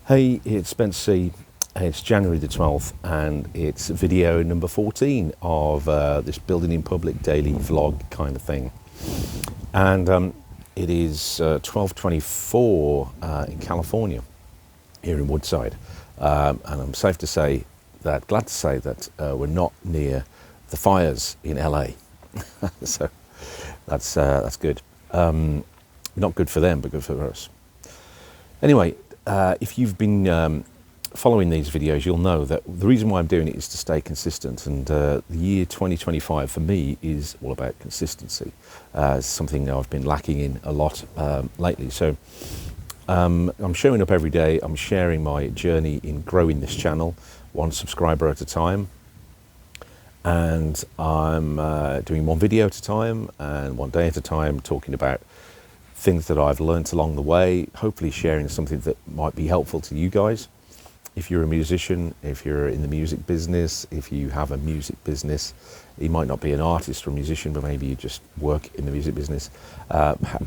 Hey, it's Spence C. It's January the 12th and it's video number 14 of this Building in Public daily vlog kind of thing. And it is 12:24 in California, here in Woodside. And I'm glad to say that we're not near the fires in LA. So that's good. Not good for them, but good for us. Anyway, if you've been following these videos, you'll know that the reason why I'm doing it is to stay consistent. And the year 2025 for me is all about consistency. It's something I've been lacking in a lot lately. So I'm showing up every day. I'm sharing my journey in growing this channel, one subscriber at a time. And I'm doing one video at a time and one day at a time, talking about things that I've learned along the way, hopefully sharing something that might be helpful to you guys. If you're a musician, if you're in the music business, if you have a music business, you might not be an artist or a musician, but maybe you just work in the music business.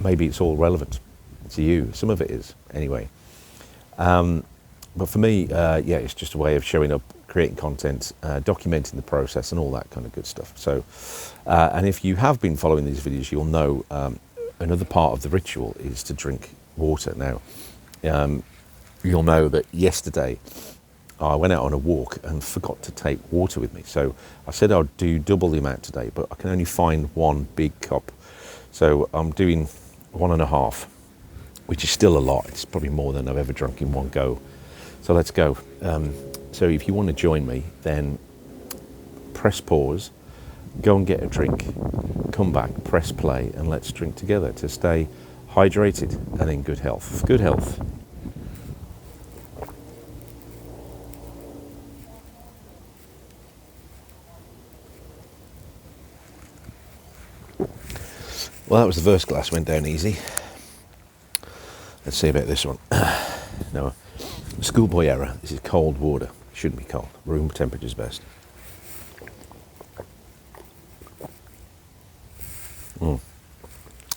Maybe it's all relevant to you. Some of it is, anyway. But for me, yeah, it's just a way of showing up, creating content, documenting the process and all that kind of good stuff. So, and if you have been following these videos, you'll know another part of the ritual is to drink water. Now, you'll know that yesterday I went out on a walk and forgot to take water with me. So I said I'd do double the amount today, but I can only find one big cup. So I'm doing 1.5, which is still a lot. It's probably more than I've ever drunk in one go. So let's go. So if you want to join me, then press pause, go and get a drink, come back, press play, and let's drink together to stay hydrated and in good health. Good health. Well, that was the first glass, went down easy. Let's see about this one. No, schoolboy error. This is cold water. It shouldn't be cold. Room temperature is best.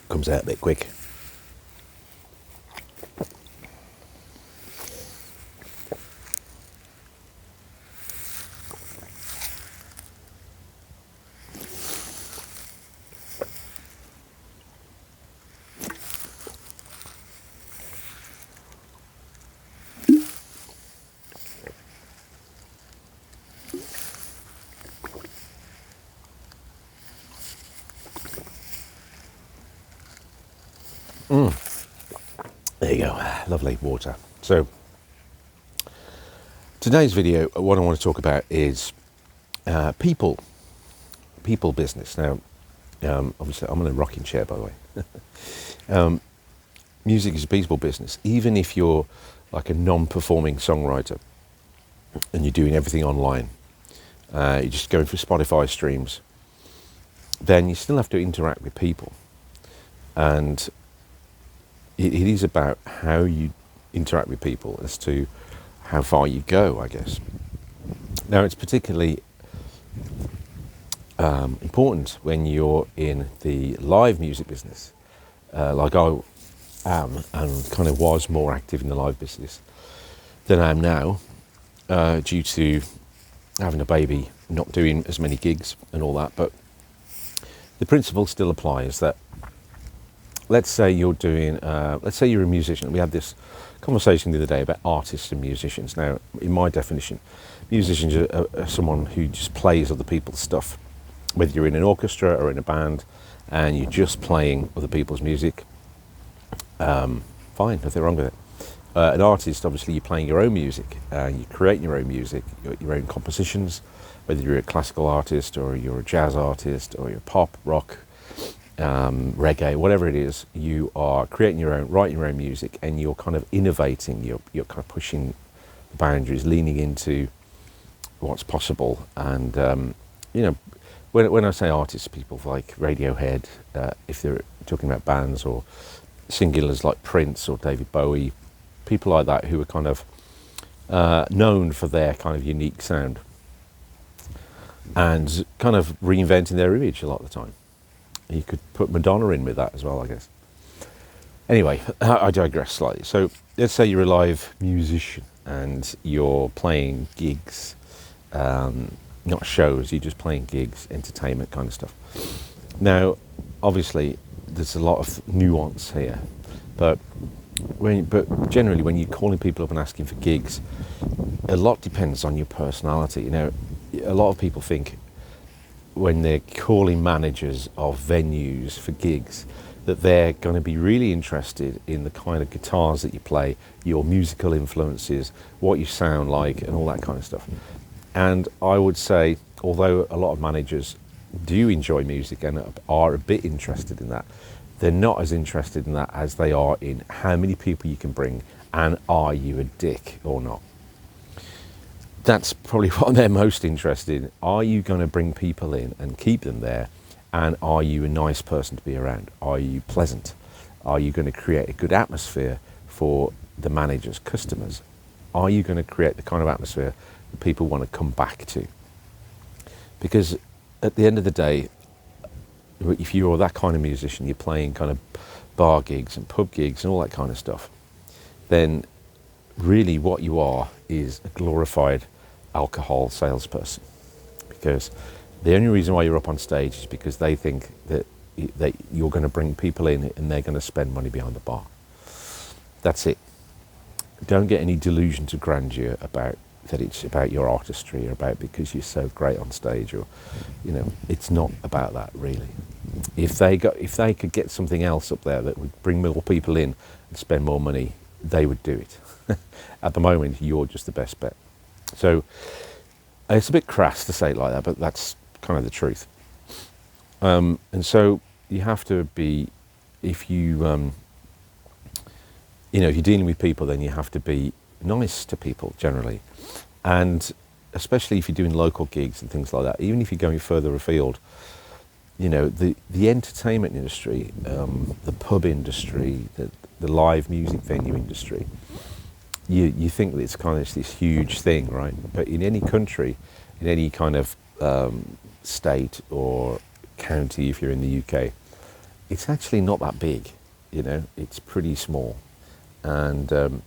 Comes out a bit quick. There you go, lovely water. So today's video, what I want to talk about is people business. Now, obviously I'm in a rocking chair, by the way. Music is a people business. Even if you're like a non-performing songwriter and you're doing everything online, you're just going for Spotify streams, then you still have to interact with people. And it is about how you interact with people as to how far you go, I guess. Now, it's particularly important when you're in the live music business, like I am and kind of was more active in the live business than I am now, due to having a baby, not doing as many gigs and all that. But the principle still applies that, let's say you're doing, let's say you're a musician. We had this conversation the other day about artists and musicians. Now, in my definition, musicians are someone who just plays other people's stuff. Whether you're in an orchestra or in a band and you're just playing other people's music, fine, nothing wrong with it. An artist, obviously, you're playing your own music, you're creating your own music, your own compositions, whether you're a classical artist or you're a jazz artist or you're pop, rock, reggae, whatever it is, you are creating your own, writing your own music, and you're kind of innovating, you're kind of pushing the boundaries, leaning into what's possible. And you know, when I say artists, people like Radiohead, if they're talking about bands, or singulars like Prince or David Bowie, people like that who are kind of known for their kind of unique sound and kind of reinventing their image a lot of the time. You could put Madonna in with that as well, I guess. Anyway, I digress slightly. So let's say you're a live musician and you're playing gigs, not shows, you're just playing gigs, entertainment kind of stuff. Now, obviously, there's a lot of nuance here, but generally, when you're calling people up and asking for gigs, a lot depends on your personality. You know, a lot of people think when they're calling managers of venues for gigs that they're going to be really interested in the kind of guitars that you play, your musical influences, what you sound like, and all that kind of stuff. And I would say, although a lot of managers do enjoy music and are a bit interested in that, they're not as interested in that as they are in how many people you can bring and are you a dick or not. That's probably what they're most interested in. Are you going to bring people in and keep them there? And are you a nice person to be around? Are you pleasant? Are you going to create a good atmosphere for the manager's customers? Are you going to create the kind of atmosphere that people want to come back to? Because at the end of the day, if you're that kind of musician, you're playing kind of bar gigs and pub gigs and all that kind of stuff, then really what you are is a glorified alcohol salesperson. Because the only reason why you're up on stage is because they think that you're going to bring people in and they're going to spend money behind the bar. That's it. Don't get any delusions of grandeur about that it's about your artistry or about because you're so great on stage, or it's not about that really. If they could get something else up there that would bring more people in and spend more money, they would do it. At the moment, you're just the best bet. So it's a bit crass to say it like that, but that's kind of the truth. And so you have to be, if you're dealing with people, then you have to be nice to people generally. And especially if you're doing local gigs and things like that, even if you're going further afield, the entertainment industry, the pub industry, the live music venue industry, you think that it's kind of this huge thing, right? But in any country, in any kind of state or county, if you're in the UK, it's actually not that big. It's pretty small, and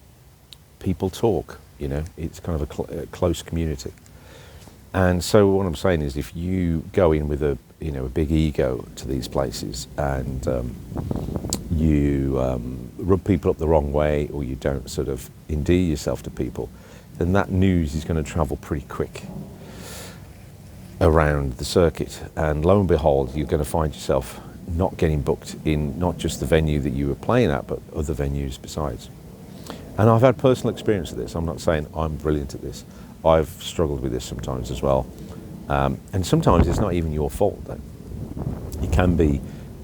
people talk. It's kind of a close community. And so what I'm saying is, if you go in with a big ego to these places and you rub people up the wrong way, or you don't sort of endear yourself to people, then that news is going to travel pretty quick around the circuit. And lo and behold, you're going to find yourself not getting booked in not just the venue that you were playing at, but other venues besides. And I've had personal experience of this. I'm not saying I'm brilliant at this. I've struggled with this sometimes as well. And sometimes it's not even your fault then. It can be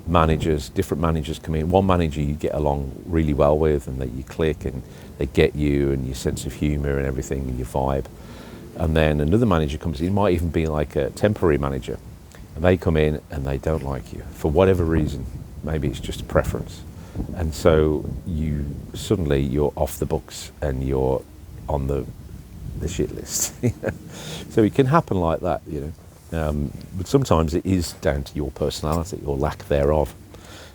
managers, different managers come in. One manager you get along really well with and that you click and they get you and your sense of humour and everything and your vibe. And then another manager comes in, it might even be like a temporary manager, and they come in and they don't like you for whatever reason. Maybe it's just a preference. And so you're off the books and you're on the shit list. So it can happen like that, but sometimes it is down to your personality or lack thereof.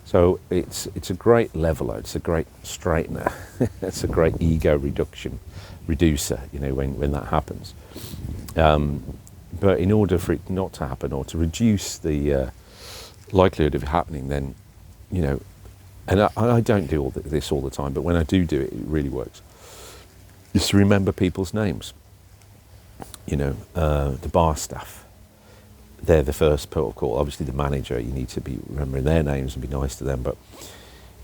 So it's a great leveler, it's a great straightener, it's a great ego reducer, when that happens. But in order for it not to happen, or to reduce the likelihood of it happening, then and I don't do all this all the time, but when I do it, it really works. Just to remember people's names. The bar staff, they're the first port of call. Obviously the manager, you need to be remembering their names and be nice to them, but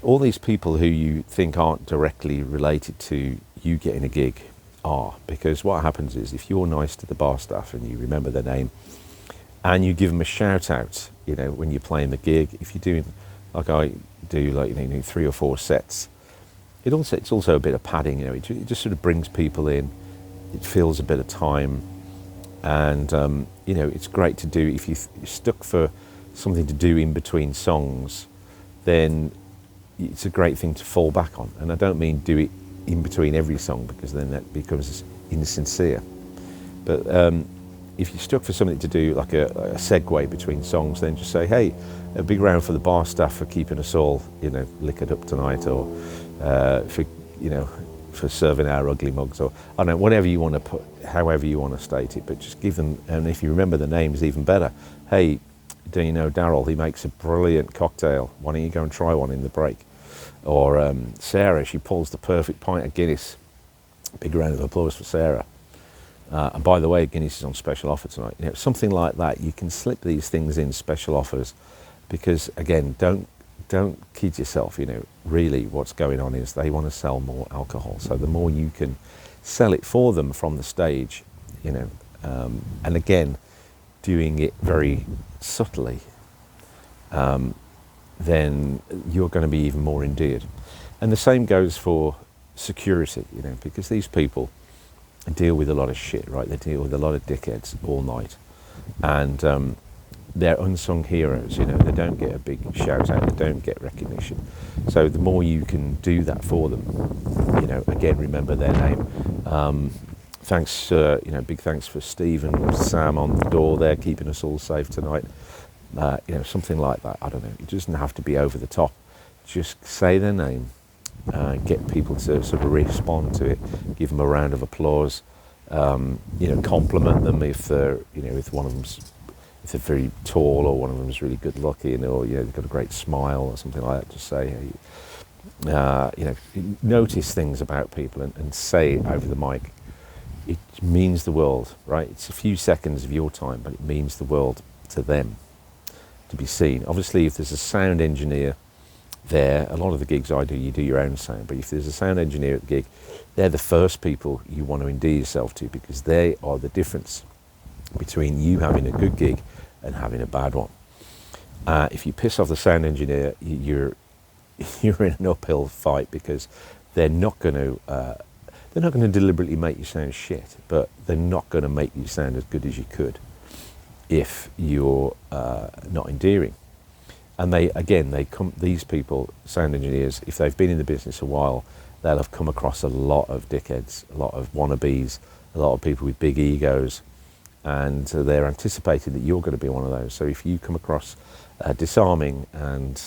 all these people who you think aren't directly related to you getting a gig are, because what happens is, if you're nice to the bar staff and you remember their name and you give them a shout out, when you're playing the gig, if you're doing like I do, 3 or 4 sets, it's also a bit of padding, it just sort of brings people in, it fills a bit of time, and it's great to do. If you're stuck for something to do in between songs, then it's a great thing to fall back on. And I don't mean do it in between every song, because then that becomes insincere. But if you're stuck for something to do, like a segue between songs, then just say, hey, a big round for the bar staff for keeping us all, liquored up tonight, or for serving our ugly mugs, or I don't know, whatever you want to put, however you want to state it, but just give them, and if you remember the names, even better. Hey, do you know Daryl? He makes a brilliant cocktail. Why don't you go and try one in the break? Or Sarah, she pulls the perfect pint of Guinness. Big round of applause for Sarah. And by the way, Guinness is on special offer tonight. Something like that. You can slip these things in, special offers, because again, don't kid yourself. Really, what's going on is they want to sell more alcohol. So the more you can sell it for them from the stage, and again, doing it very subtly, then you're going to be even more endeared. And the same goes for security, because these people deal with a lot of shit, right? They deal with a lot of dickheads all night, and they're unsung heroes. They don't get a big shout out, they don't get recognition. So the more you can do that for them, again, remember their name. Thanks, big thanks for Steve and Sam on the door there, keeping us all safe tonight. Something like that. I don't know. It doesn't have to be over the top. Just say their name, get people to sort of respond to it, give them a round of applause, compliment them if they're, if one of them's, if they're very tall, or one of them's really good looking, or they've got a great smile or something like that. Just say, notice things about people and say it over the mic. It means the world, right? It's a few seconds of your time, but it means the world to them to be seen. Obviously, if there's a sound engineer there, a lot of the gigs I do, you do your own sound, but if there's a sound engineer at the gig, they're the first people you want to endear yourself to, because they are the difference between you having a good gig and having a bad one. If you piss off the sound engineer, you're in an uphill fight, because they're not going to deliberately make you sound shit, but they're not going to make you sound as good as you could if you're not endearing. And these people, sound engineers, if they've been in the business a while, they'll have come across a lot of dickheads, a lot of wannabes, a lot of people with big egos, and they're anticipating that you're going to be one of those. So if you come across disarming and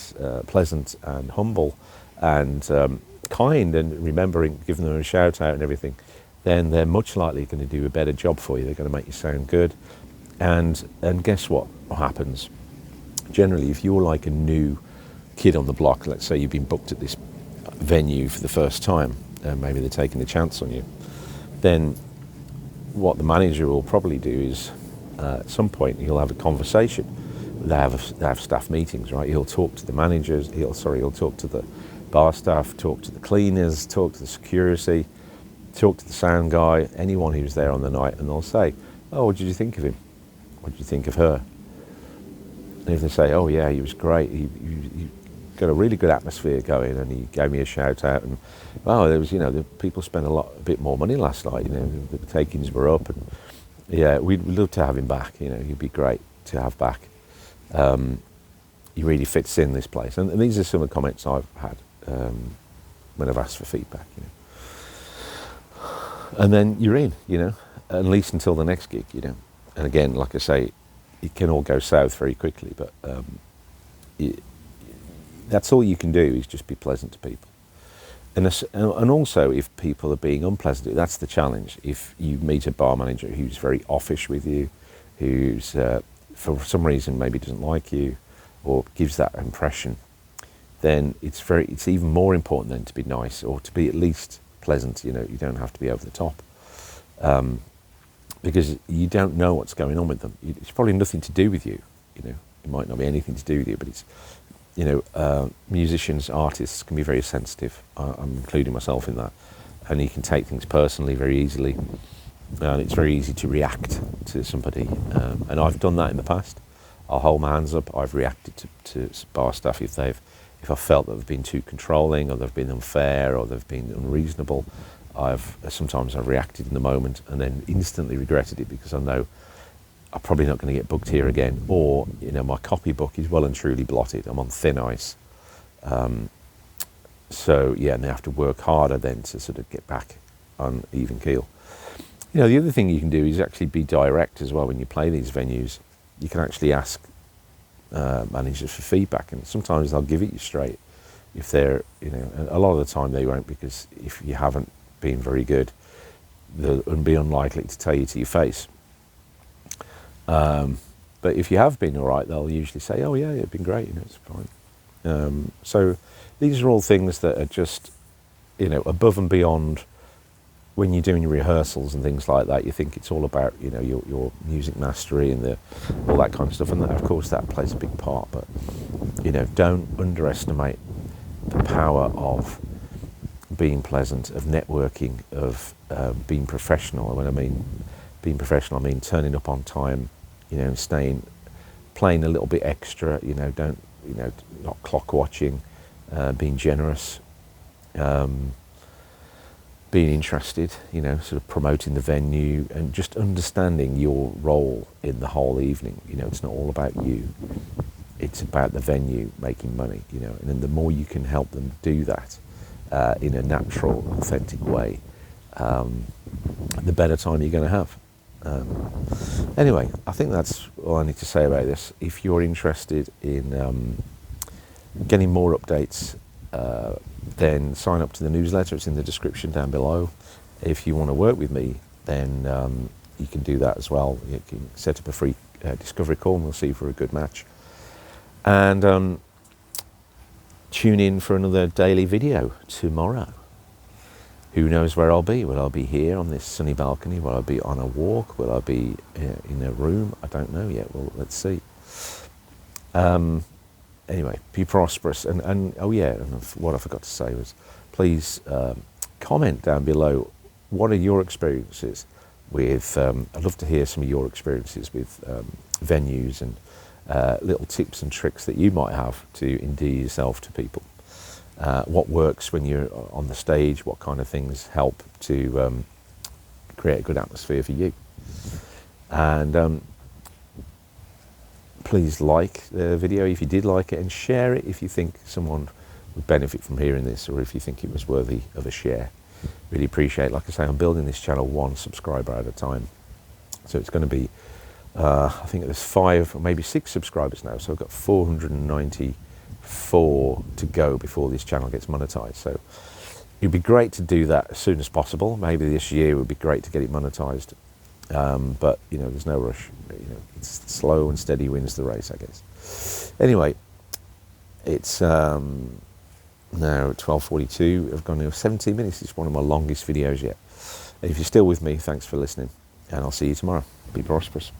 pleasant and humble and kind, and remembering, giving them a shout out and everything, then they're much likely going to do a better job for you. They're going to make you sound good. And guess what happens? Generally, if you're like a new kid on the block, let's say you've been booked at this venue for the first time, and maybe they're taking a chance on you, then what the manager will probably do is at some point he'll have a conversation. They have staff meetings, right? He'll talk to the managers, he'll talk to the bar staff, talk to the cleaners, talk to the security, talk to the sound guy, anyone who's there on the night, and they'll say, oh, what did you think of him? What did you think of her? And if they say, oh yeah, he was great, he got a really good atmosphere going, and he gave me a shout out, and there was, the people spent a bit more money last night, the takings were up, and yeah, we'd love to have him back, he'd be great to have back. He really fits in this place. And these are some of the comments I've had when I've asked for feedback, And then you're in, at least until the next gig, And again, like I say, it can all go south very quickly, but that's all you can do, is just be pleasant to people. And also, if people are being unpleasant, that's the challenge. If you meet a bar manager who's very offish with you, who's for some reason maybe doesn't like you, or gives that impression, then it's even more important then to be nice, or to be at least pleasant. You don't have to be over the top, because you don't know what's going on with them. It's probably nothing to do with you. It might not be anything to do with you, but it's musicians, artists can be very sensitive. I'm including myself in that, and you can take things personally very easily, and it's very easy to react to somebody. And I've done that in the past. I'll hold my hands up. I've reacted to bar staff if I felt that they've been too controlling, or they've been unfair, or they've been unreasonable. Sometimes I've reacted in the moment and then instantly regretted it, because I know I'm probably not going to get booked here again, or my copybook is well and truly blotted. I'm on thin ice. So yeah, and they have to work harder then to sort of get back on even keel. You know, the other thing you can do is actually be direct as well when you play these venues. You can actually ask managers for feedback, and sometimes they'll give it you straight. If they're, you know, a lot of the time they won't, because if you haven't been very good, they'll be unlikely to tell you to your face. But if you have been all right, they'll usually say, "Oh yeah, it's been great. You know, it's fine." So these are all things that are just, you know, above and beyond. When you're doing your rehearsals and things like that, you think it's all about, you know, your music mastery and all that kind of stuff, and that, of course that plays a big part. But, you know, don't underestimate the power of being pleasant, of networking, of being professional. When I mean being professional, I mean turning up on time, you know, playing a little bit extra, you know, not clock watching, being generous, being interested, you know, sort of promoting the venue, and just understanding your role in the whole evening. You know, it's not all about you, it's about the venue making money, you know, and then the more you can help them do that in a natural, authentic way, the better time you're going to have. Anyway, I think that's all I need to say about this. If you're interested in getting more updates, then sign up to the newsletter. It's in the description down below. If you want to work with me, then you can do that as well. You can set up a free discovery call, and we'll see if we're a good match. And tune in for another daily video tomorrow. Who knows where I'll be? Will I be here on this sunny balcony? Will I be on a walk? Will I be in a room? I don't know yet. Well, let's see. Anyway, be prosperous. And oh yeah, and what I forgot to say was, please comment down below, what are your experiences with, I'd love to hear some of your experiences with venues, and little tips and tricks that you might have to endear yourself to people. What works when you're on the stage, what kind of things help to create a good atmosphere for you. And please like the video if you did like it, and share it if you think someone would benefit from hearing this, or if you think it was worthy of a share. Really appreciate, like I say, I'm building this channel one subscriber at a time. So it's going to be, I think there's 5 or maybe 6 subscribers now, so I've got 494 to go before this channel gets monetized. So it'd be great to do that as soon as possible. Maybe this year would be great to get it monetized. But, you know, there's no rush. You know, it's slow and steady wins the race, I guess. Anyway, it's now 12:42. I've gone 17 minutes. It's one of my longest videos yet. If you're still with me, thanks for listening, and I'll see you tomorrow. Be prosperous.